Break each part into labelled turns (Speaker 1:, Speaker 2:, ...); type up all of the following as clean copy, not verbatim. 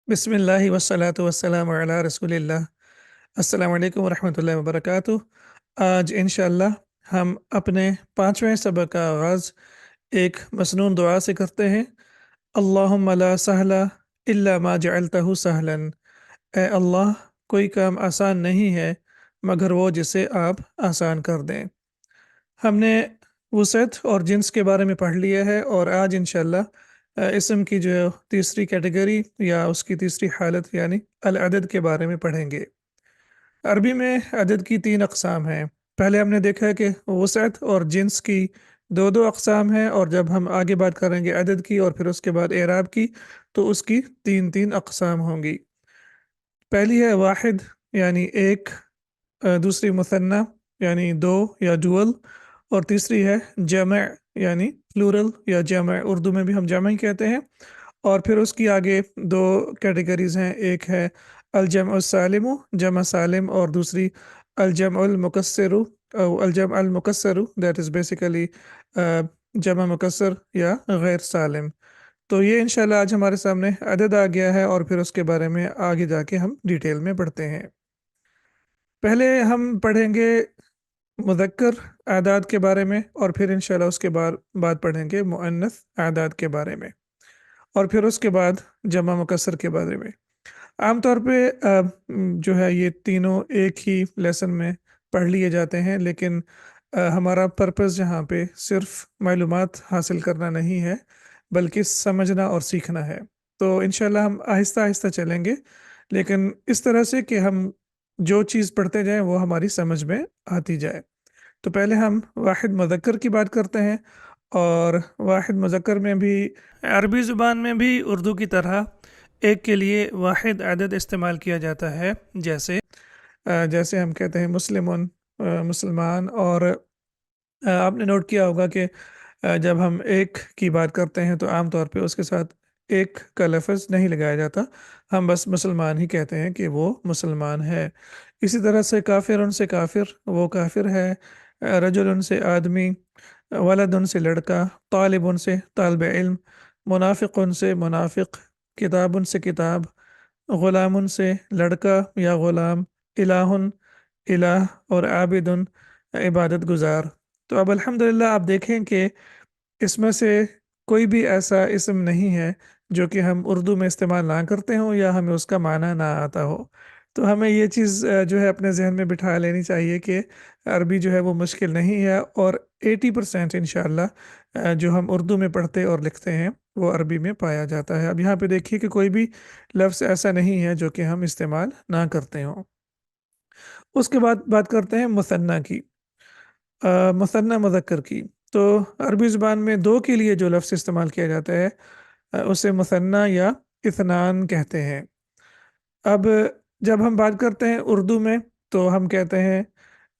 Speaker 1: बिस्मिल्लाहि वस्सलातु वस्सलामु अला रसूलिल्लाह। अस्सलामु अलैकुम वरहमतुल्लाहि वबरकातुह। आज इंशाअल्लाह हम अपने पाँचवें सबक का आगाज़ एक मसनून दुआ से करते हैं। अल्लाहुम्मा ला सहला इल्ला मा जअलतहु सहलन। ए अल्लाह, कोई काम आसान नहीं है मगर वो जिसे आप आसान कर दें। हमने वसअत और जिन्स के बारे में पढ़ लिया है और आज इंशाअल्लाह इसम की जो तीसरी कैटेगरी या उसकी तीसरी हालत यानी अल अदद के बारे में पढ़ेंगे। अरबी में अदद की तीन अक़साम हैं। पहले हमने देखा है कि वसअत और जिन्स की दो दो अक़साम हैं, और जब हम आगे बात करेंगे अदद की और फिर उसके बाद एराब की, तो उसकी तीन तीन अक़साम होंगी। पहली है वाहिद यानी एक, दूसरी मुसन्ना यानी दो या डुअल, और तीसरी है जमा यानी प्लूरल या जमा, उर्दू में भी हम जमा ही कहते हैं। और फिर उसकी आगे दो कैटेगरीज हैं, एक है अलजम सालिम जमा सालिम, और दूसरी अलजम मुकस्सरु अलजम अल मुकस्सरु, दैट इज़ बेसिकली जमा मुकस्सर या गैर सालिम। तो ये इंशाल्लाह आज हमारे सामने अदद आ गया है, और फिर उसके बारे में आगे जाके हम डिटेल में पढ़ते हैं। पहले हम पढ़ेंगे मुज़क्कर आदाद के बारे में, और फिर इंशाल्लाह उसके बाद पढ़ेंगे मुअन्नस आदाद के बारे में, और फिर उसके बाद जमा मुकस्सर के बारे में। आमतौर पे जो है ये तीनों एक ही लेसन में पढ़ लिए जाते हैं, लेकिन हमारा पर्पस यहाँ पे सिर्फ मालूमात हासिल करना नहीं है बल्कि समझना और सीखना है। तो इंशाल्लाह हम आहिस्ता आहिस्ता चलेंगे, लेकिन इस तरह से कि हम जो चीज़ पढ़ते जाएं वो हमारी समझ में आती जाए। तो पहले हम वाहिद मुज़क्कर की बात करते हैं, और वाहिद मुज़क्कर में भी अरबी ज़ुबान में भी उर्दू की तरह एक के लिए वाहिद अदद इस्तेमाल किया जाता है। जैसे हम कहते हैं मुस्लिमुन, मुसलमान। और आपने नोट किया होगा कि जब हम एक की बात करते हैं तो आम तौर पे उसके साथ एक का लफ्ज़ नहीं लगाया जाता, हम बस मुसलमान ही कहते हैं कि वो मुसलमान है। इसी तरह से काफिर से काफिर, वो काफिर है। रजुल से आदमी, वलद से लड़का, तालिब से तालिब इल्म, मुनाफिक से मुनाफिक, किताब से किताब, ग़ुलाम से लड़का या ग़ुलाम, इलाहुन इलाह, और आबिदुन इबादत गुजार। तो अब अल्हम्दुलिल्लाह आप देखें कि इसमें से कोई भी ऐसा इस्म नहीं है जो कि हम उर्दू में इस्तेमाल ना करते हों या हमें उसका माना ना आता हो। तो हमें ये चीज़ जो है अपने जहन में बिठा लेनी चाहिए कि अरबी जो है वो मुश्किल नहीं है, और 80% इंशाअल्लाह जो हम उर्दू में पढ़ते और लिखते हैं वो अरबी में पाया जाता है। अब यहाँ पे देखिए कि कोई भी लफ्ज़ ऐसा नहीं है जो कि हम इस्तेमाल ना करते हों। उसके बाद बात करते हैं मुसन्ना की, मुसन्ना मुज़क्कर की। तो अरबी ज़ुबान में दो के लिए जो लफ्ज़ इस्तेमाल किया जाता है उसे मुसन्ना या इत्नान कहते हैं। अब जब हम बात करते हैं उर्दू में तो हम कहते हैं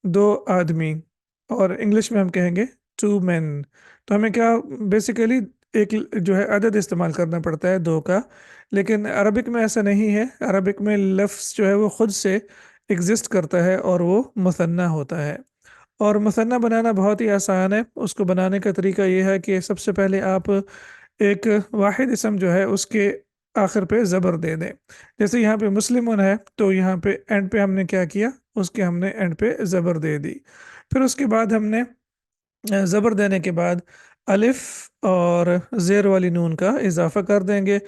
Speaker 1: दो आदमी, और इंग्लिश में हम कहेंगे टू मैन। तो हमें क्या बेसिकली एक जो है अदद इस्तेमाल करना पड़ता है दो का, लेकिन अरबिक में ऐसा नहीं है। अरबिक में लफ्ज़ जो है वो ख़ुद से एग्जिस्ट करता है और वो मुसन्ना होता है। और मुसन्ना बनाना बहुत ही आसान है। उसको बनाने का तरीका ये है कि सबसे पहले आप एक वाहिद इसम जो है उसके आखिर पे ज़बर दे दें। जैसे यहाँ पे मुस्लिमुन है तो यहाँ पे एंड पे हमने क्या किया, उसके हमने एंड पे ज़बर दे दी। फिर उसके बाद हमने ज़बर देने के बाद अलिफ और ज़ेर वाली नून का इजाफ़ा कर देंगे।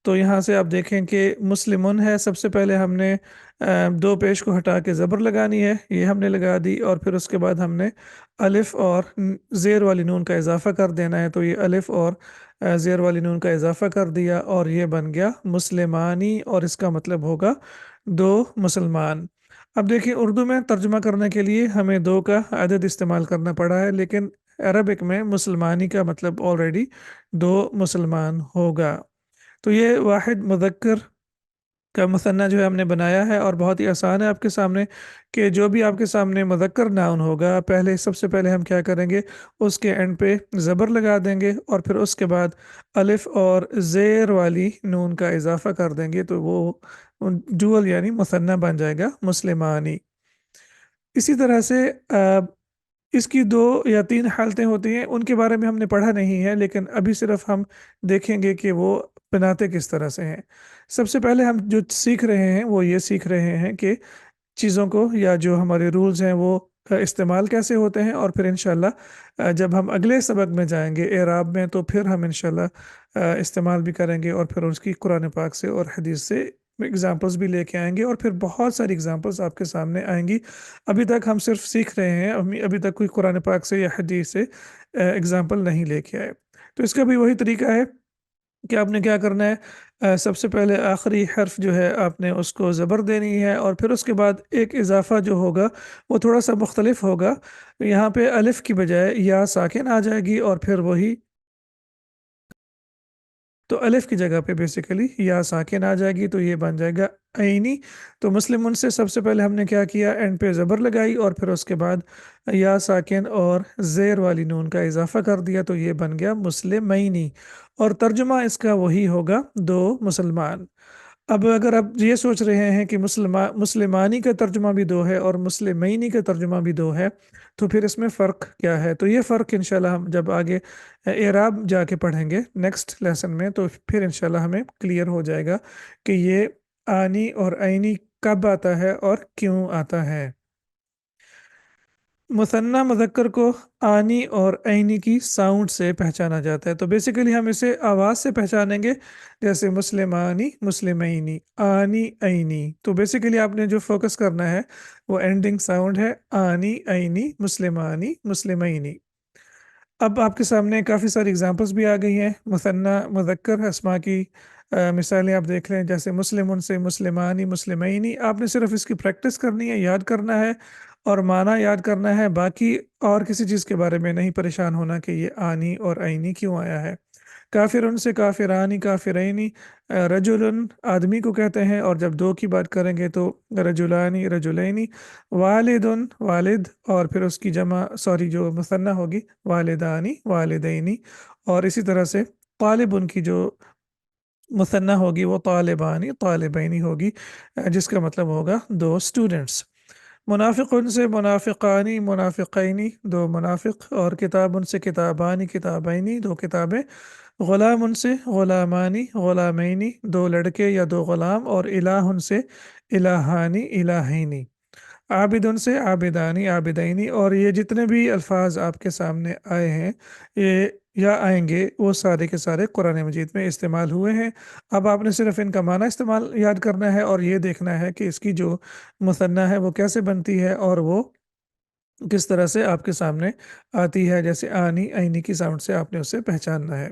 Speaker 1: तो यहाँ से आप देखें कि मुस्लिमुन है, सबसे पहले हमने दो पेश को हटा के ज़बर लगानी है, ये हमने लगा दी, और फिर उसके बाद हमने अलिफ और ज़ेर वाली नून का इजाफ़ा कर देना है। तो ये अलिफ और ज़ेर वाली नून का इजाफ़ा कर दिया और ये बन गया मुस्लिमानी, और इसका मतलब होगा दो मुसलमान। अब देखिए उर्दू में तर्जुमा करने के लिए हमें दो का अदद इस्तेमाल करना पड़ा है, लेकिन अरबिक में मुसलमानी का मतलब ऑलरेडी दो मुसलमान होगा। तो ये वाहिद मुज़क्कर का मुसन्ना जो है हमने बनाया है, और बहुत ही आसान है आपके सामने कि जो भी आपके सामने मुज़क्कर नाउन होगा पहले सबसे पहले हम क्या करेंगे, उसके एंड पे ज़बर लगा देंगे और फिर उसके बाद अलिफ और ज़ेर वाली नून का इजाफ़ा कर देंगे, तो वो डुअल यानी मुसन्ना बन जाएगा मुस्लिमानी। इसी तरह से इसकी दो या तीन हालतें होती हैं, उनके बारे में हमने पढ़ा नहीं है, लेकिन अभी सिर्फ हम देखेंगे कि वो बनाते किस तरह से हैं। सबसे पहले हम जो सीख रहे हैं वो ये सीख रहे हैं कि चीज़ों को या जो हमारे रूल्स हैं वो इस्तेमाल कैसे होते हैं, और फिर इंशाल्लाह जब हम अगले सबक में जाएंगे एराब में, तो फिर हम इंशाल्लाह इस्तेमाल भी करेंगे, और फिर उसकी कुरान पाक से और हदीस से एग्जांपल्स भी लेके आएंगे, और फिर बहुत सारी एग्जांपल्स आपके सामने आएंगी। अभी तक हम सिर्फ सीख रहे हैं, अभी तक कोई कुरान पाक से या हदीस से एग्जांपल नहीं लेके आए। तो इसका भी वही तरीका है कि आपने क्या करना है, सबसे पहले आखिरी हर्फ जो है आपने उसको ज़बर देनी है, और फिर उसके बाद एक इजाफा जो होगा वो थोड़ा सा मुख्तलिफ होगा। यहाँ पे अलिफ की बजाय या साकिन आ जाएगी, और फिर वही तो अलिफ की जगह पे बेसिकली या साकिन आ जाएगी, तो ये बन जाएगा ऐनी। तो मुस्लिम उनसे सबसे पहले हमने क्या किया, एंड पे ज़बर लगाई, और फिर उसके बाद या साकिन और ज़ेर वाली नून का इजाफा कर दिया, तो ये बन गया मुस्लिमैनी। और तर्जुमा इसका वही होगा, दो मुसलमान। अब अगर आप ये सोच रहे हैं कि मुस्लिमानी का तर्जुमा भी दो है और मुस्लिमैनी का तर्जुमा भी दो है, तो फिर इसमें फ़र्क क्या है, तो ये फ़र्क इंशाल्लाह हम जब आगे एराब जाके पढ़ेंगे नेक्स्ट लेसन में, तो फिर इंशाल्लाह हमें क्लियर हो जाएगा कि ये आनी और आइनी कब आता है और क्यों आता है। मुसन्ना मुज़क्कर को आनी और ऐनी की साउंड से पहचाना जाता है। तो बेसिकली हम इसे आवाज़ से पहचानेंगे, जैसे मुस्लिमानी मुस्लिमैनी आनी ऐनी। तो बेसिकली आपने जो फोकस करना है वो एंडिंग साउंड है, आनी ऐनी मुस्लिमानी मुस्लिमैनी। अब आपके सामने काफ़ी सारी एग्जांपल्स भी आ गई हैं मुसन्ना मुज़क्कर अस्मा की। मिसालें आप देख लें, जैसे मुस्लिमुन से मुस्लिमानी मुस्लिमैनी। आपने सिर्फ इसकी प्रैक्टिस करनी है, याद करना है और माना याद करना है, बाकी और किसी चीज़ के बारे में नहीं परेशान होना कि ये आनी और आइनी क्यों आया है। काफिरुन से काफिरानी काफिरैनी। रजुलन आदमी को कहते हैं, और जब दो की बात करेंगे तो रजुलानी रजुलैनी। वालिदुन वालिद, और फिर उसकी जमा सॉरी जो मुसन्ना होगी वालिदानी वालिदैनी। और इसी तरह से तालिबुन की जो मुसन्ना होगी वो तालिबानी तालिबैनी होगी, जिसका मतलब होगा दो स्टूडेंट्स। मुनाफिकुन से मुनाफिकानी मुनाफिकैनी, दो मुनाफिक। और किताबुन से किताबानी किताबैनी, दो किताबें। ग़ुलाम उनसे ग़ुलामानी ग़ुलामैनी, दो लड़के या दो ग़ुलाम। और इलाहुन से इलाहानी इलाहैनी। आबिदुन से आबिदानी आबिदैनी। और ये जितने भी अल्फाज आपके सामने आए हैं ये या आएंगे वो सारे के सारे कुरान मजीद में इस्तेमाल हुए हैं। अब आपने सिर्फ इनका माना इस्तेमाल याद करना है, और ये देखना है कि इसकी जो मुसन्ना है वो कैसे बनती है और वो किस तरह से आपके सामने आती है, जैसे आनी आईनी की साउंड से आपने उसे पहचानना है।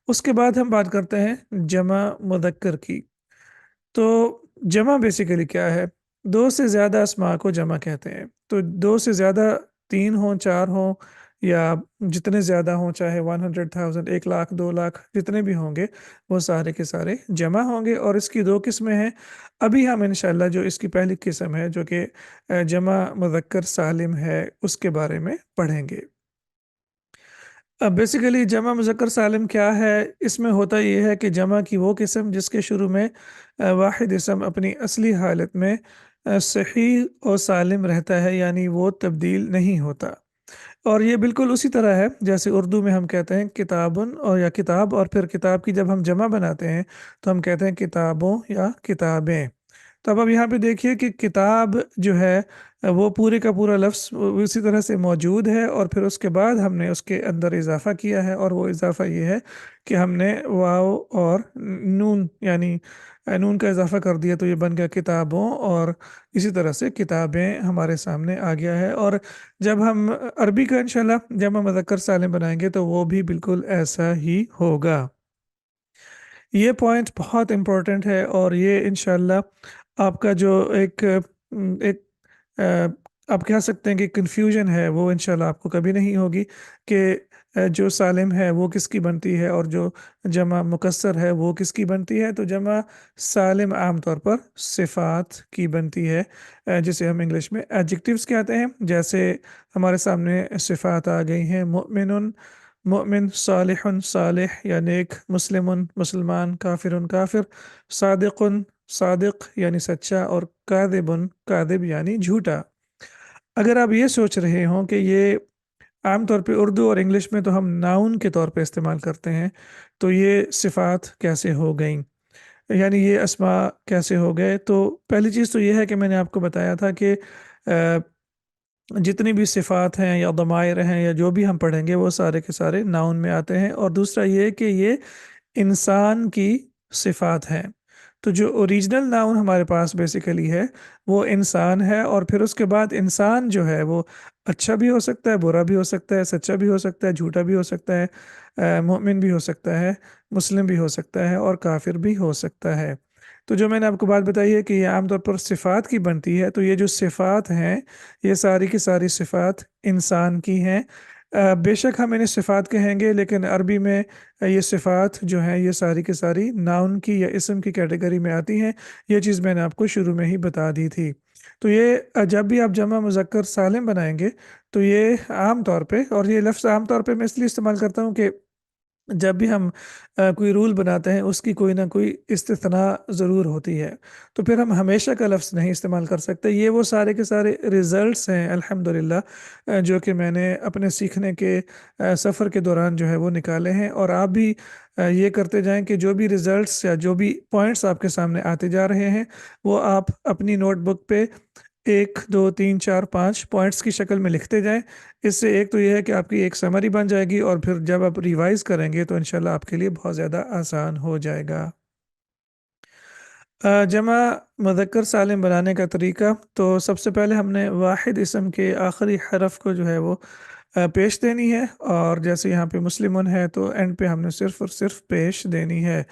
Speaker 1: उसके बाद हम बात करते हैं जमा मुदक्कर की। तो जमा बेसिकली क्या है, दो से ज़्यादा अस्मा को जमा कहते हैं। तो दो से ज़्यादा, तीन हों चार हों या जितने ज़्यादा हों, चाहे 100,000 1 लाख 2 लाख जितने भी होंगे, वो सारे के सारे जमा होंगे। और इसकी दो किस्में हैं। अभी हम इंशाल्लाह जो इसकी पहली किस्म है जो कि जमा मुज़क्कर सालिम है उसके बारे में पढ़ेंगे। अब बेसिकली जमा मुज़क्कर सालिम क्या है, इसमें होता ये है कि जमा की वो किस्म जिसके शुरू में वाहिद इसम अपनी असली हालत में सही और सालिम रहता है, यानी वो तब्दील नहीं होता। और ये बिल्कुल उसी तरह है जैसे उर्दू में हम कहते हैं किताबुन और या किताब, और फिर किताब की जब हम जमा बनाते हैं तो हम कहते हैं किताबों या किताबें। तो अब यहाँ पे देखिए कि किताब जो है वो पूरे का पूरा लफ्ज़ उसी तरह से मौजूद है, और फिर उसके बाद हमने उसके अंदर इजाफ़ा किया है, और वो इजाफ़ा ये है कि हमने वाव और नून यानी नून का इजाफ़ा कर दिया, तो ये बन गया किताबों। और इसी तरह से किताबें हमारे सामने आ गया है। और जब हम अरबी का इंशाल्लाह जमा मुज़क्कर सालिम बनाएंगे तो वो भी बिल्कुल ऐसा ही होगा। ये पॉइंट बहुत इम्पोर्टेंट है, और ये इंशाल्लाह आपका जो एक आप कह सकते हैं कि कन्फ्यूजन है वो इंशाल्लाह आपको कभी नहीं होगी कि जो सालिम है वो किसकी बनती है और जो जमा मुकस्सर है वो किसकी बनती है। तो जमा सालिम आमतौर पर सिफ़ात की बनती है, जिसे हम इंग्लिश में एडजेक्टिव्स कहते हैं। जैसे हमारे सामने सिफ़ात आ गई हैं, मुमिनुन मोमिन, सालिहुन सालिह या नेक, मुस्लिमुन मुसलमान, काफिरुन काफिर, सादिकुन सादिक यानी सच्चा, और कादिबुन कादिब यानी झूठा। अगर आप ये सोच रहे हों कि ये عام طور پہ اردو اور انگلش میں تو ہم ناؤن کے طور پہ استعمال کرتے ہیں، تو یہ صفات کیسے ہو گئیں، یعنی یہ اسماء کیسے ہو گئے؟ تو پہلی چیز تو یہ ہے کہ میں نے آپ کو بتایا تھا کہ جتنی بھی صفات ہیں یا ضمائر ہیں یا جو بھی ہم پڑھیں گے وہ سارے کے سارے ناؤن میں آتے ہیں، اور دوسرا یہ کہ یہ انسان کی صفات ہیں۔ تو جو اوریجنل ناؤن ہمارے پاس بیسیکلی ہے وہ انسان ہے، اور پھر اس کے بعد انسان جو ہے وہ اچھا بھی ہو سکتا ہے، برا بھی ہو سکتا ہے، سچا بھی ہو سکتا ہے، جھوٹا بھی ہو سکتا ہے، مومن بھی ہو سکتا ہے، مسلم بھی ہو سکتا ہے، اور کافر بھی ہو سکتا ہے۔ تو جو میں نے آپ کو بات بتائی ہے کہ یہ عام طور پر صفات کی بنتی ہے، تو یہ جو صفات ہیں یہ ساری کی ساری صفات انسان کی ہیں۔ بے شک ہم انہیں صفات کہیں گے، لیکن عربی میں یہ صفات جو ہیں یہ ساری کی ساری ناؤن کی یا اسم کی کیٹیگری میں آتی ہیں۔ یہ چیز میں نے آپ کو شروع میں ہی بتا دی تھی۔ تو یہ جب بھی آپ جمع مذکر سالم بنائیں گے تو یہ عام طور پہ، اور یہ لفظ عام طور پہ میں اس لیے استعمال کرتا ہوں کہ جب بھی ہم کوئی رول بناتے ہیں اس کی کوئی نہ کوئی استثناء ضرور ہوتی ہے، تو پھر ہم ہمیشہ کا لفظ نہیں استعمال کر سکتے۔ یہ وہ سارے کے سارے ریزلٹس ہیں الحمدللہ جو کہ میں نے اپنے سیکھنے کے سفر کے دوران جو ہے وہ نکالے ہیں، اور آپ بھی یہ کرتے جائیں کہ جو بھی ریزلٹس یا جو بھی پوائنٹس آپ کے سامنے آتے جا رہے ہیں وہ آپ اپنی نوٹ بک پہ 1 2 3 4 5 پوائنٹس کی شکل میں لکھتے جائیں۔ اس سے ایک تو یہ ہے کہ آپ کی ایک سمری بن جائے گی، اور پھر جب آپ ریوائز کریں گے تو انشاءاللہ آپ کے لیے بہت زیادہ آسان ہو جائے گا۔ جمع مذکر سالم بنانے کا طریقہ، تو سب سے پہلے ہم نے واحد اسم کے آخری حرف کو جو ہے وہ پیش دینی ہے، اور جیسے یہاں پہ مسلمن ہے تو اینڈ پہ ہم نے صرف اور صرف پیش دینی ہے،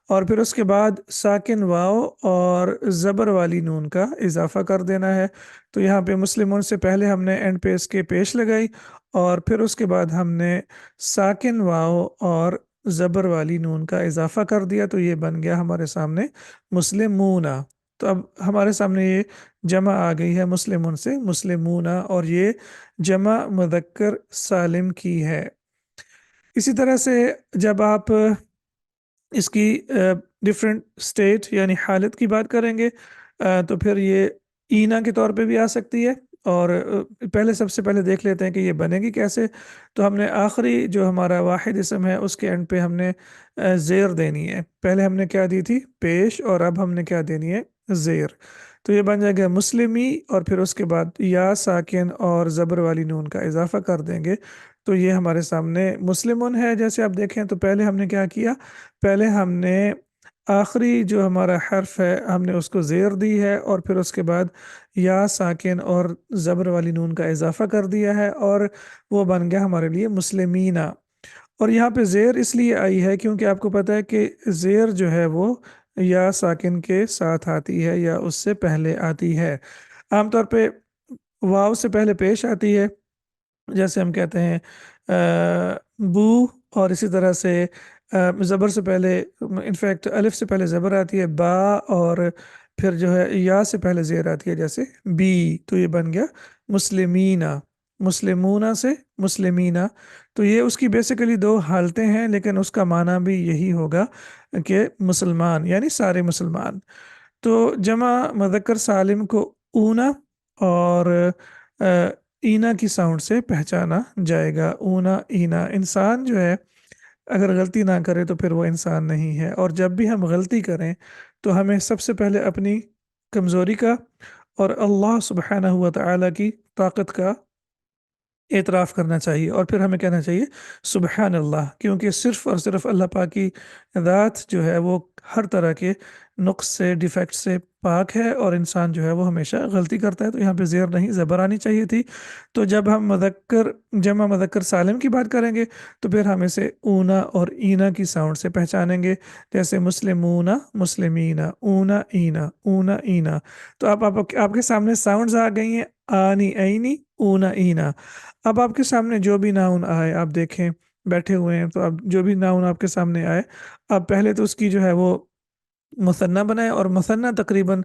Speaker 1: اور پھر اس کے بعد ساکن واو اور زبر والی نون کا اضافہ کر دینا ہے۔ تو یہاں پہ مسلمون سے پہلے ہم نے اینڈ پہ اس کے پیش لگائی، اور پھر اس کے بعد ہم نے ساکن واو اور زبر والی نون کا اضافہ کر دیا، تو یہ بن گیا ہمارے سامنے مسلمونا۔ تو اب ہمارے سامنے یہ جمع آ گئی ہے مسلمون سے مسلمونا، اور یہ جمع مذکر سالم کی ہے۔ اسی طرح سے جب آپ اس کی ڈفرینٹ سٹیٹ یعنی حالت کی بات کریں گے تو پھر یہ اینا کے طور پہ بھی آ سکتی ہے، اور پہلے سب سے پہلے دیکھ لیتے ہیں کہ یہ بنے گی کیسے۔ تو ہم نے آخری جو ہمارا واحد اسم ہے اس کے اینڈ پہ ہم نے زیر دینی ہے۔ پہلے ہم نے کیا دی تھی؟ پیش، اور اب ہم نے کیا دینی ہے؟ زیر۔ تو یہ بن جائے گا مسلمی، اور پھر اس کے بعد یا ساکن اور زبر والی نون کا اضافہ کر دیں گے، تو یہ ہمارے سامنے مسلمون ہے۔ جیسے آپ دیکھیں تو پہلے ہم نے کیا کیا؟ پہلے ہم نے آخری جو ہمارا حرف ہے ہم نے اس کو زیر دی ہے، اور پھر اس کے بعد یا ساکن اور زبر والی نون کا اضافہ کر دیا ہے، اور وہ بن گیا ہمارے لیے مسلمینہ۔ اور یہاں پہ زیر اس لیے آئی ہے کیونکہ آپ کو پتہ ہے کہ زیر جو ہے وہ یا ساکن کے ساتھ آتی ہے یا اس سے پہلے آتی ہے۔ عام طور پہ واو سے پہلے پیش آتی ہے، جیسے ہم کہتے ہیں بو، اور اسی طرح سے زبر سے پہلے، انفیکٹ الف سے پہلے زبر آتی ہے با، اور پھر جو ہے یا سے پہلے زیر آتی ہے جیسے بی، تو یہ بن گیا مسلمینہ۔ مسلمونہ سے مسلمینہ، تو یہ اس کی بیسیکلی دو حالتیں ہیں، لیکن اس کا معنی بھی یہی ہوگا کہ مسلمان، یعنی سارے مسلمان۔ تو جمع مذکر سالم کو اونا اور اینا کی ساؤنڈ سے پہچانا جائے گا۔ اونا اینا، انسان جو ہے اگر غلطی نہ کرے تو پھر وہ انسان نہیں ہے، اور جب بھی ہم غلطی کریں تو ہمیں سب سے پہلے اپنی کمزوری کا اور اللہ سبحانہ و تعالیٰ کی طاقت کا اعتراف کرنا چاہیے، اور پھر ہمیں کہنا چاہیے سبحان اللہ، کیونکہ صرف اور صرف اللہ پاک کی ذات جو ہے وہ ہر طرح کے نقص سے، ڈیفیکٹ سے پاک ہے، اور انسان جو ہے وہ ہمیشہ غلطی کرتا ہے۔ تو یہاں پہ زیر نہیں، زبر آنی چاہیے تھی۔ تو جب ہم جمع مذکر سالم کی بات کریں گے تو پھر ہم اسے اونا اور اینا کی ساؤنڈ سے پہچانیں گے، جیسے مسلمونا مسلمینہ، اونا اینا، اونا اینا۔ تو آپ کے سامنے ساؤنڈز آ گئی ہیں، آنی اینی، اونا اینا۔ اب آپ کے سامنے جو بھی ناؤن آئے، آپ دیکھیں بیٹھے ہوئے ہیں، تو اب جو بھی ناؤن آپ کے سامنے آئے، اب پہلے تو اس کی جو ہے وہ مثنیٰ بنائے، اور مثنیٰ تقریباً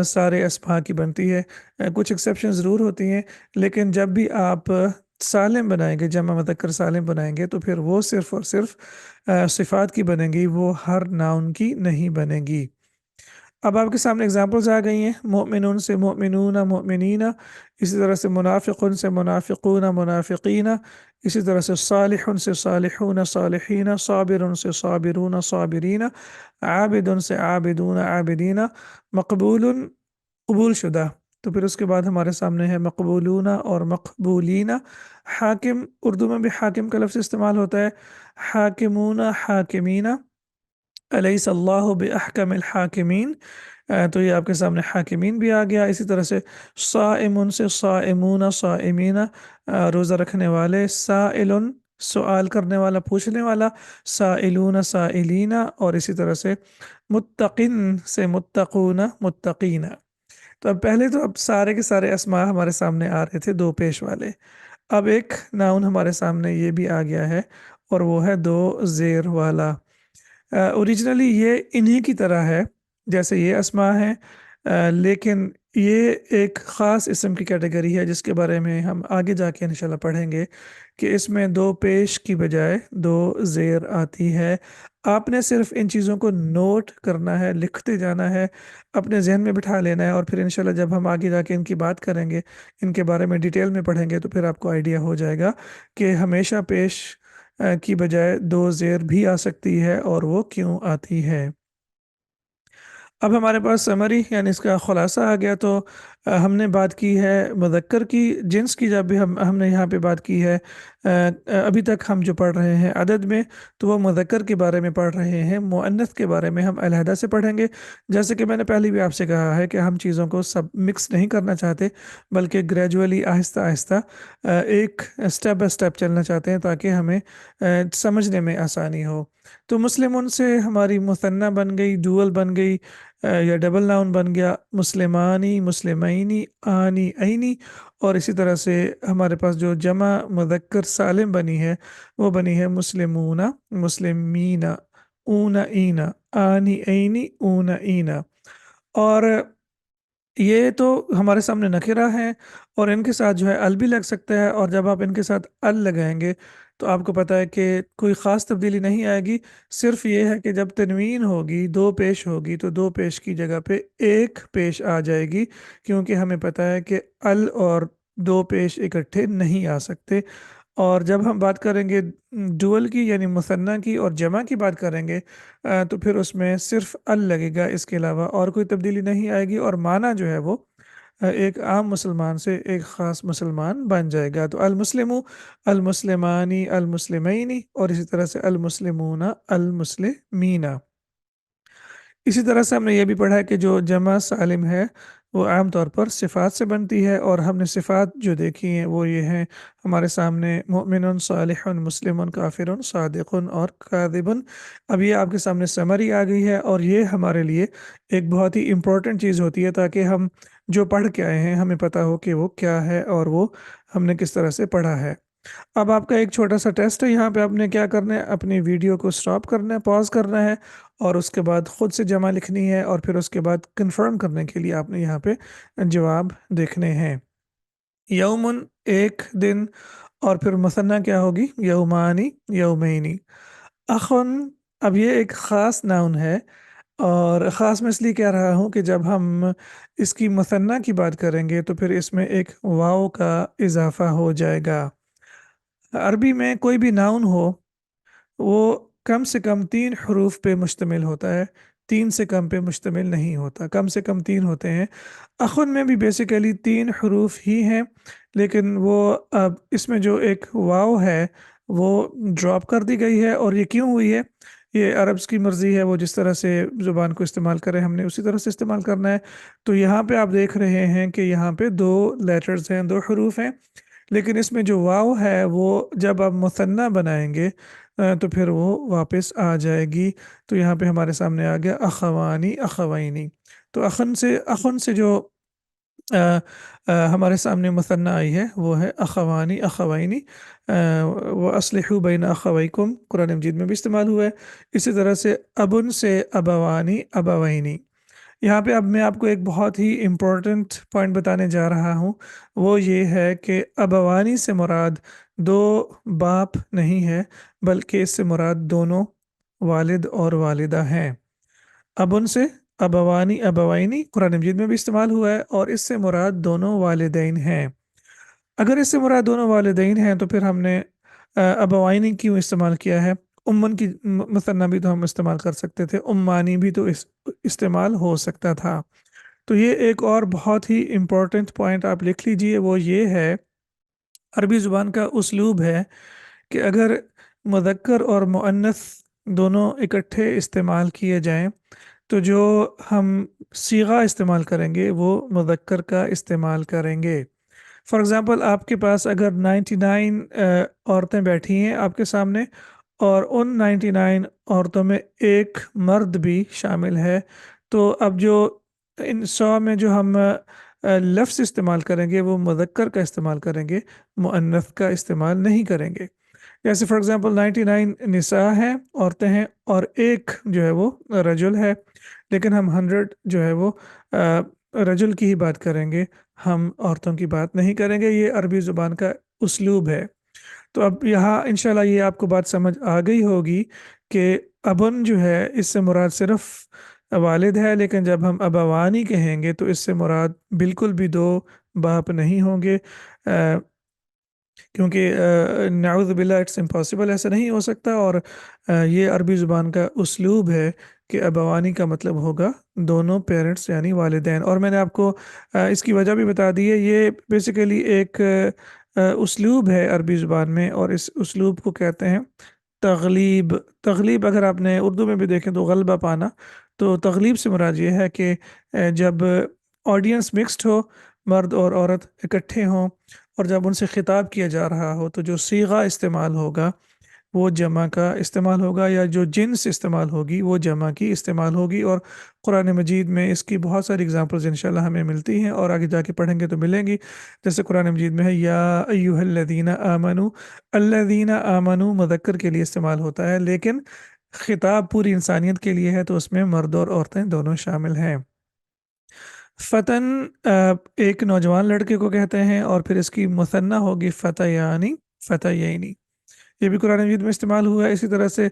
Speaker 1: سارے اسماء کی بنتی ہے، کچھ ایکسیپشن ضرور ہوتی ہیں، لیکن جب بھی آپ سالم بنائیں گے، جمع مذکر سالم بنائیں گے، تو پھر وہ صرف اور صرف صفات کی بنے گی، وہ ہر ناؤن کی نہیں بنے گی۔ اب آپ کے سامنے اگزامپلز آ گئی ہیں، مؤمنون سے مؤمنون مؤمنین، اسی طرح سے منافقن سے منافقون منافقین، اسی طرح سے صالحن سے صالحون صالحین، صابرن سے صابرون صابرین، عابدن سے عابدون عابدین، مقبول قبول شدہ، تو پھر اس کے بعد ہمارے سامنے ہے مقبولون اور مقبولین۔ حاکم، اردو میں بھی حاکم کا لفظ استعمال ہوتا ہے، حاکمون حاکمین، الیس اللہ باحکم الحاکمین، تو یہ آپ کے سامنے حاکمین بھی آ گیا۔ اسی طرح سے صائمن سے صائمون صائمین، روزہ رکھنے والے، سائل سوال کرنے والا پوچھنے والا، سائلون سائلین، اور اسی طرح سے متقن سے متقون متقین۔ تو اب پہلے تو اب سارے کے سارے اسماء ہمارے سامنے آ رہے تھے دو پیش والے، اب ایک ناؤن ہمارے سامنے یہ بھی آ گیا ہے، اور وہ ہے دو زیر والا۔ اوریجنلی یہ انہی کی طرح ہے جیسے یہ اسماء ہیں، لیکن یہ ایک خاص اسم کی کیٹیگری ہے جس کے بارے میں ہم آگے جا کے انشاءاللہ پڑھیں گے کہ اس میں دو پیش کی بجائے دو زیر آتی ہے۔ آپ نے صرف ان چیزوں کو نوٹ کرنا ہے، لکھتے جانا ہے، اپنے ذہن میں بٹھا لینا ہے، اور پھر انشاءاللہ جب ہم آگے جا کے ان کی بات کریں گے، ان کے بارے میں ڈیٹیل میں پڑھیں گے، تو پھر آپ کو آئیڈیا ہو جائے گا کہ ہمیشہ پیش کی بجائے دو زیر بھی آ سکتی ہے اور وہ کیوں آتی ہے۔ اب ہمارے پاس سمری یعنی اس کا خلاصہ آ گیا، تو ہم نے بات کی ہے مذکر کی جنس کی، جب بھی ہم نے یہاں پہ بات کی ہے ابھی تک ہم جو پڑھ رہے ہیں عدد میں، تو وہ مذکر کے بارے میں پڑھ رہے ہیں، مؤنث کے بارے میں ہم علیحدہ سے پڑھیں گے۔ جیسے کہ میں نے پہلے بھی آپ سے کہا ہے کہ ہم چیزوں کو سب مکس نہیں کرنا چاہتے، بلکہ گریجولی آہستہ آہستہ ایک سٹیپ بائی سٹیپ چلنا چاہتے ہیں تاکہ ہمیں سمجھنے میں آسانی ہو۔ تو مسلمون سے ہماری مثنیٰ بن گئی، ڈوئل بن گئی، یا ڈبل ناؤن بن گیا، مسلمانی مسلمینی آنی عینی، اور اسی طرح سے ہمارے پاس جو جمع مذکر سالم بنی ہے وہ بنی ہے مسلمون مسلمین، اون اینا آنی عینی اون اینا۔ اور یہ تو ہمارے سامنے نکرہ ہیں، اور ان کے ساتھ جو ہے ال بھی لگ سکتا ہے، اور جب آپ ان کے ساتھ ال لگائیں گے تو آپ کو پتہ ہے کہ کوئی خاص تبدیلی نہیں آئے گی، صرف یہ ہے کہ جب تنوین ہوگی، دو پیش ہوگی، تو دو پیش کی جگہ پہ ایک پیش آ جائے گی، کیونکہ ہمیں پتہ ہے کہ ال اور دو پیش اکٹھے نہیں آ سکتے۔ اور جب ہم بات کریں گے ڈوئل کی یعنی مثنیٰ کی اور جمع کی بات کریں گے، تو پھر اس میں صرف ال لگے گا، اس کے علاوہ اور کوئی تبدیلی نہیں آئے گی، اور معنی جو ہے وہ ایک عام مسلمان سے ایک خاص مسلمان بن جائے گا۔ تو المسلم المسلمانی المسلمینی، اور اسی طرح سے المسلمون المسلمین۔ اسی طرح سے ہم نے یہ بھی پڑھا ہے کہ جو جمع سالم ہے وہ عام طور پر صفات سے بنتی ہے، اور ہم نے صفات جو دیکھی ہیں وہ یہ ہیں ہمارے سامنے مؤمن صالح مسلم کافر صادق اور کاذب۔ اب یہ آپ کے سامنے سمری آ گئی ہے، اور یہ ہمارے لیے ایک بہت ہی امپورٹنٹ چیز ہوتی ہے تاکہ ہم جو پڑھ کے آئے ہیں ہمیں پتہ ہو کہ وہ کیا ہے اور وہ ہم نے کس طرح سے پڑھا ہے۔ اب آپ کا ایک چھوٹا سا ٹیسٹ ہے، یہاں پہ آپ نے کیا کرنا ہے، اپنی ویڈیو کو سٹاپ کرنا ہے، پاز کرنا ہے، اور اس کے بعد خود سے جمع لکھنی ہے، اور پھر اس کے بعد کنفرم کرنے کے لیے آپ نے یہاں پہ جواب دیکھنے ہیں۔ یومن ایک دن، اور پھر مثنیٰ کیا ہوگی، یومانی یومینی۔ اخن، اب یہ ایک خاص ناؤن ہے، اور خاص میں اس لیے کہہ رہا ہوں کہ جب ہم اس کی مثنیٰ کی بات کریں گے تو پھر اس میں ایک واو کا اضافہ ہو جائے گا۔ عربی میں کوئی بھی ناؤن ہو وہ کم سے کم تین حروف پہ مشتمل ہوتا ہے، تین سے کم پہ مشتمل نہیں ہوتا، کم سے کم تین ہوتے ہیں۔ اخن میں بھی بیسیکلی تین حروف ہی ہیں، لیکن وہ اب اس میں جو ایک واو ہے وہ ڈراپ کر دی گئی ہے، اور یہ کیوں ہوئی ہے، یہ عربس کی مرضی ہے، وہ جس طرح سے زبان کو استعمال کریں ہم نے اسی طرح سے استعمال کرنا ہے۔ تو یہاں پہ آپ دیکھ رہے ہیں کہ یہاں پہ دو لیٹرز ہیں، دو حروف ہیں، لیکن اس میں جو واو ہے وہ جب آپ مثنیٰ بنائیں گے تو پھر وہ واپس آ جائے گی۔ تو یہاں پہ ہمارے سامنے آ گیا اخوانی اخوینی۔ تو اخن سے جو ہمارے سامنے مثنیٰ آئی ہے وہ ہے اخوانی اخوینی، وہ اصلحوا بین اخویکم قرآن مجید میں بھی استعمال ہوا ہے۔ اسی طرح سے ابن سے ابوانی ابوینی۔ یہاں پہ اب میں آپ کو ایک بہت ہی امپورٹنٹ پوائنٹ بتانے جا رہا ہوں، وہ یہ ہے کہ ابوانی سے مراد دو باپ نہیں ہے، بلکہ اس سے مراد دونوں والد اور والدہ ہیں۔ ابن سے अबवानी अबवाइनी कुरान मजीद में भी इस्तेमाल हुआ है, और इससे मुराद दोनों वालिदैन हैं। अगर इससे मुराद दोनों वालिदैन हैं तो फिर हमने अबवाइनी क्यों इस्तेमाल किया है? उम्मन की मुसन्ना भी तो हम इस्तेमाल कर सकते थे, उम्मानी भी तो इस्तेमाल हो सकता था। तो ये एक और बहुत ही इम्पोर्टेंट पॉइंट आप लिख लीजिए, वो ये है, अरबी ज़ुबान का उसलूब है कि अगर मुज़क्कर और मुअन्नस दोनों इकट्ठे इस्तेमाल किए जाएं तो जो हम सीगा इस्तेमाल करेंगे वो मुज़क्कर का इस्तेमाल करेंगे। फॉर एग्ज़ाम्पल, आपके पास अगर 99 औरतें बैठी हैं आपके सामने, और उन 99 औरतों में एक मर्द भी शामिल है, तो अब जो इन 100 में जो हम लफ्ज़ इस्तेमाल करेंगे वो मुज़क्कर का इस्तेमाल करेंगे, मुअन्नस का इस्तेमाल नहीं करेंगे। जैसे फॉर एग्ज़ाम्पल 99 निसा हैं, औरतें हैं, और एक जो है वो रजुल है, लेकिन हम 100 जो है वो रजुल की ही बात करेंगे, हम औरतों की बात नहीं करेंगे। ये अरबी ज़ुबान का उसलूब है। तो अब यहाँ इंशाल्लाह ये आपको बात समझ आ गई होगी कि अबन जो है इससे मुराद सिर्फ वालिद है, लेकिन जब हम अबवानी कहेंगे तो इससे मुराद बिल्कुल भी दो बाप नहीं होंगे, क्योंकि नाउज़ बिल्ला इट्स इम्पॉसिबल, ऐसा नहीं हो सकता। और ये अरबी ज़ुबान का उसलूब है कि अबवानी का मतलब होगा दोनों पेरेंट्स यानी वालिदैन। और मैंने आपको इसकी वजह भी बता दी है। ये बेसिकली एक उसलूब है अरबी ज़ुबान में, और इस उसलूब को कहते हैं तगलीब। तगलीब अगर आपने उर्दू में भी देखें तो गलबा पाना, तो तगलीब से मुराद ये है कि जब ऑडियंस मिक्स्ड हो, मर्द और औरत इकट्ठे हों, और जब उनसे खिताब किया जा रहा हो तो जो सीगा इस्तेमाल होगा वो जमा का इस्तेमाल होगा, या जो जिन्स इस्तेमाल होगी वो जमा की इस्तेमाल होगी। और कुरान मजीद में इसकी बहुत सारी एग्जांपल्स इंशाल्लाह हमें मिलती हैं, और आगे जाके पढ़ेंगे तो मिलेंगी। जैसे कुरान मजीद में है या अय्युहल्लज़ीना आमनू, अल्लज़ीना आमनू मुज़क्कर के लिए इस्तेमाल होता है, लेकिन खिताब पूरी इंसानियत के लिए है, तो उसमें मर्द और औरतें दोनों शामिल हैं। फ़तन एक नौजवान लड़के को कहते हैं, और फिर इसकी मुसन्ना होगी फ़तयानी, फ़तयैनी। ये भी कुरान मजीद में इस्तेमाल हुआ है। इसी तरह से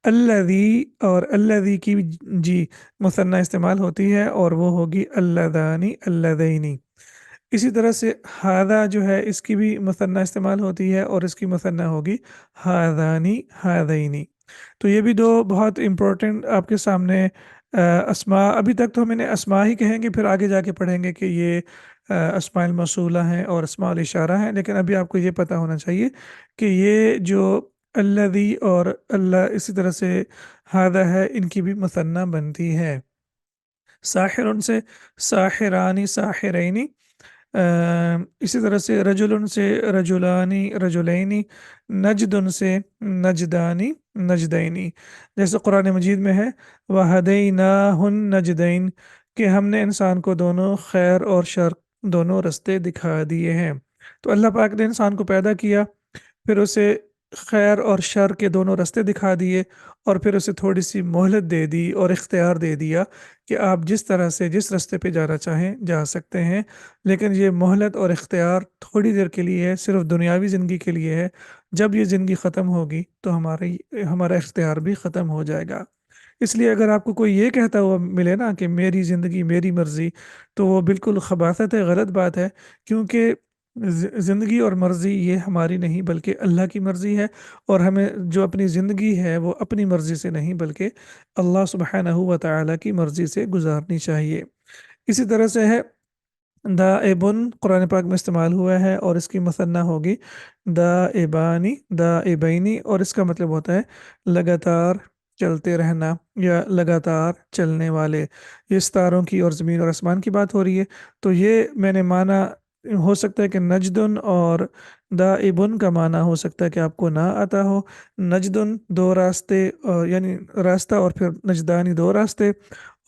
Speaker 1: अल्लज़ी और अल्लज़ी की भी जी मुसन्ना इस्तेमाल होती है, और वो होगी अल्लज़ानी, अल्लज़ैनी। इसी तरह से हादा जो है इसकी भी मुसन्ना इस्तेमाल होती है, और इसकी मुसन्ना होगी हादानी, हादैनी। तो ये भी दो बहुत इम्पोर्टेंट आपके सामने अस्मा, अभी तक तो मैंने अस्मा ही कहेंगे, फिर आगे जाके पढ़ेंगे कि ये अस्माउल मौसूला हैं और अस्माउल इशारा हैं, लेकिन अभी आपको ये पता होना चाहिए कि ये जो अल्लज़ी और अल्लाह, इसी तरह से हादा है, इनकी भी मुसन्ना बनती है। साहिर से साहिरानी, साहिरैनी। इसी तरह से रजुलन से रजुलानी, रजुलैनी। नजदुन से नजदानी, नजदैनी। जैसे कुरान मजीद में है वहदैनाहुन नजदैन, कि हमने इंसान को दोनों खैर और शर दोनों रास्ते दिखा दिए हैं। तो अल्लाह पाक ने इंसान को पैदा किया, फिर उसे खैर और शर के दोनों रास्ते दिखा दिए, और फिर उसे थोड़ी सी मोहलत दे दी और इख्तियार दे दिया कि आप जिस तरह से जिस रास्ते पे जाना चाहें जा सकते हैं, लेकिन ये मोहलत और इख्तियार थोड़ी देर के लिए है, सिर्फ दुनियावी ज़िंदगी के लिए है। जब ये ज़िंदगी ख़त्म होगी तो हमारा इख्तियार भी ख़त्म हो जाएगा। इसलिए अगर आपको कोई ये कहता हुआ मिले ना कि मेरी ज़िंदगी मेरी मर्ज़ी, तो वो बिल्कुल खबासत है, गलत बात है। क्योंकि ज़िंदगी और मर्ज़ी ये हमारी नहीं बल्कि अल्लाह की मर्ज़ी है, और हमें जो अपनी ज़िंदगी है वो अपनी मर्ज़ी से नहीं बल्कि अल्लाह सुब्हानहू व तआला की मर्ज़ी से गुजारनी चाहिए। इसी तरह से है दाएबुन, कुरान पाक में इस्तेमाल हुआ है, और इसकी मुसन्ना होगी दाएबानी, दाएबैनी, और इसका मतलब होता है लगातार चलते रहना या लगातार चलने वाले। ये सितारों की और ज़मीन और आसमान की बात हो रही है, तो ये मैंने माना हो सकता है कि नजदुन और दाइबुन का माना हो सकता है कि आपको ना आता हो। नजदुन दो रास्ते, यानी रास्ता, और फिर नजदानी दो रास्ते,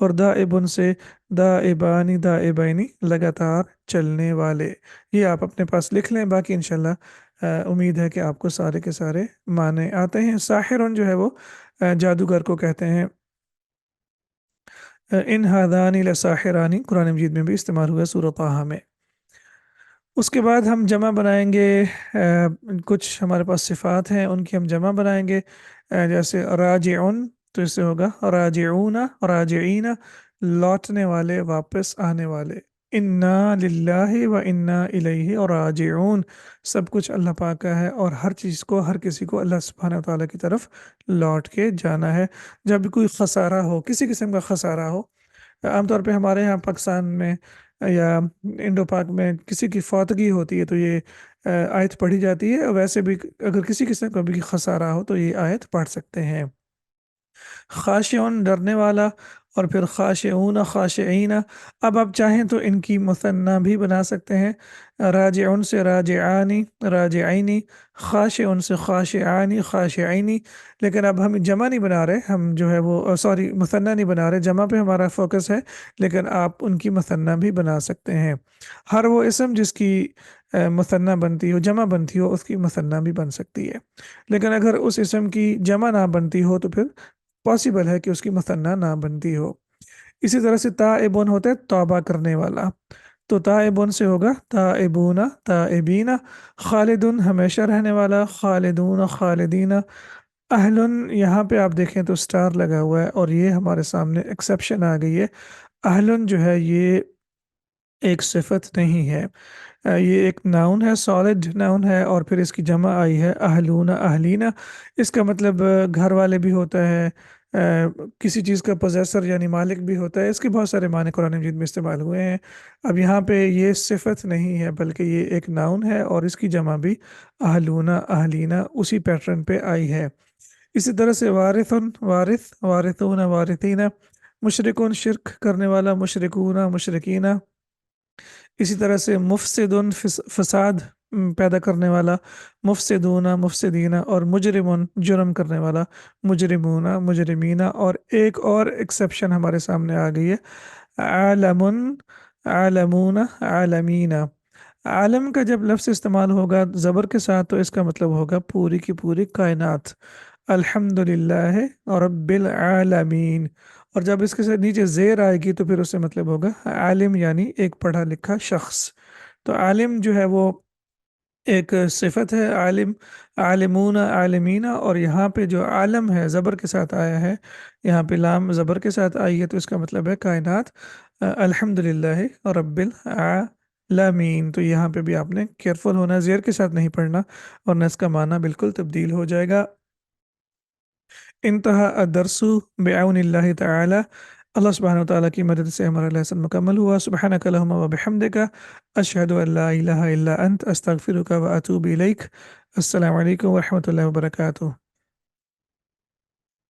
Speaker 1: और दाइबुन से दाइबानी, दाइबैनी लगातार चलने वाले। ये आप अपने पास लिख लें, बाकी इंशाल्लाह उम्मीद है कि आपको सारे के सारे माने आते हैं। साहिरन जो है वो जादूगर को कहते हैं। इन हादानी लसाहिरानी कुरान मजीद में भी इस्तेमाल हुआ है सूरह ताहा में। उसके बाद हम जमा बनाएंगे, कुछ हमारे पास सिफ़ात हैं उनकी हम जमा बनाएंगे। जैसे राजिउन, तो इससे होगा राजिऊना, राजिईना। لوٹنے والے، واپس آنے والے۔ انا للہ و انا الیہ اور راجعون، سب کچھ اللہ پاک کا ہے اور ہر چیز کو، ہر کسی کو اللہ سبحانہ تعالیٰ کی طرف لوٹ کے جانا ہے۔ جب بھی کوئی خسارہ ہو، کسی قسم کا خسارہ ہو، عام طور پہ ہمارے یہاں پاکستان میں یا انڈو پاک میں کسی کی فوتگی ہوتی ہے تو یہ آیت پڑھی جاتی ہے، اور ویسے بھی اگر کسی قسم کا بھی خسارہ ہو تو یہ آیت پڑھ سکتے ہیں۔ خاشعون ڈرنے والا، اور پھر خاشعون خاشعین، اب آپ چاہیں تو ان کی مثنیٰ بھی بنا سکتے ہیں، راجعون سے راجعانی راجعینی، خاشعون سے خاشعانی خاشعینی، لیکن اب ہم جمع نہیں بنا رہے، ہم جو ہے وہ سوری مثنیٰ نہیں بنا رہے، جمع پہ ہمارا فوکس ہے، لیکن آپ ان کی مثنیٰ بھی بنا سکتے ہیں۔ ہر وہ اسم جس کی مثنیٰ بنتی ہو، جمع بنتی ہو، اس کی مثنیٰ بھی بن سکتی ہے، لیکن اگر اس اسم کی جمع نہ بنتی ہو تو پھر پاسبل ہے کہ اس کی مثنیٰ نہ بنتی ہو۔ اسی طرح سے تائبون ہوتا ہے توبہ کرنے والا، تو تائبون سے ہوگا تائبون تائبین، خالدون ہمیشہ رہنے والا، خالدون خالدین، اہلن یہاں پہ آپ دیکھیں تو سٹار لگا ہوا ہے اور یہ ہمارے سامنے ایکسیپشن آ گئی ہے۔ اہلن جو ہے یہ ایک صفت نہیں ہے، یہ ایک ناؤن ہے، سالڈ ناؤن ہے، اور پھر اس کی جمع آئی ہے اہلون اہلینا، اس کا مطلب گھر والے بھی ہوتا ہے، کسی چیز کا پوزیسر یعنی مالک بھی ہوتا ہے، اس کے بہت سارے معنی قرآن مجید میں استعمال ہوئے ہیں۔ اب یہاں پہ یہ صفت نہیں ہے بلکہ یہ ایک ناؤن ہے اور اس کی جمع بھی اہلون اہلینا اسی پیٹرن پہ آئی ہے۔ اسی طرح سے وارثن وارث، وارثون وارثین، مشرکون شرک کرنے والا، مشرکون مشرکین، اسی طرح سے مفسدن فساد پیدا کرنے والا، مفسدون مفسدین، اور مجرمن جرم کرنے والا، مجرمون مجرمین، اور ایک اور ایکسیپشن ہمارے سامنے آ گئی ہے، عالمن عالمون عالمین۔ عالم کا جب لفظ استعمال ہوگا زبر کے ساتھ تو اس کا مطلب ہوگا پوری کی پوری کائنات، الحمد للہ رب العالمین، اور جب اس کے ساتھ نیچے زیر آئے گی تو پھر اس سے مطلب ہوگا عالم، یعنی ایک پڑھا لکھا شخص۔ تو عالم جو ہے وہ ایک صفت ہے، عالم، عالمون عالمین، اور یہاں پہ جو عالم ہے زبر کے ساتھ آیا ہے، یہاں پہ لام زبر کے ساتھ آئی ہے تو اس کا مطلب ہے کائنات، الحمد للہ رب العالمین۔ تو یہاں پہ بھی آپ نے کیئرفل ہونا، زیر کے ساتھ نہیں پڑھنا ورنہ اس کا معنی بالکل تبدیل ہو جائے گا۔ انتہا الدرس بعون اللہ تعالی، اللہ سبحانہ وتعالیٰ کی مدد سے ہمارا لیسن مکمل ہوا۔ سبحانک اللہم و بحمدک، اشہد ان لا الہ الا انت، استغفرک و اتوب الیک۔ السلام علیکم ورحمۃ اللہ وبرکاتہ۔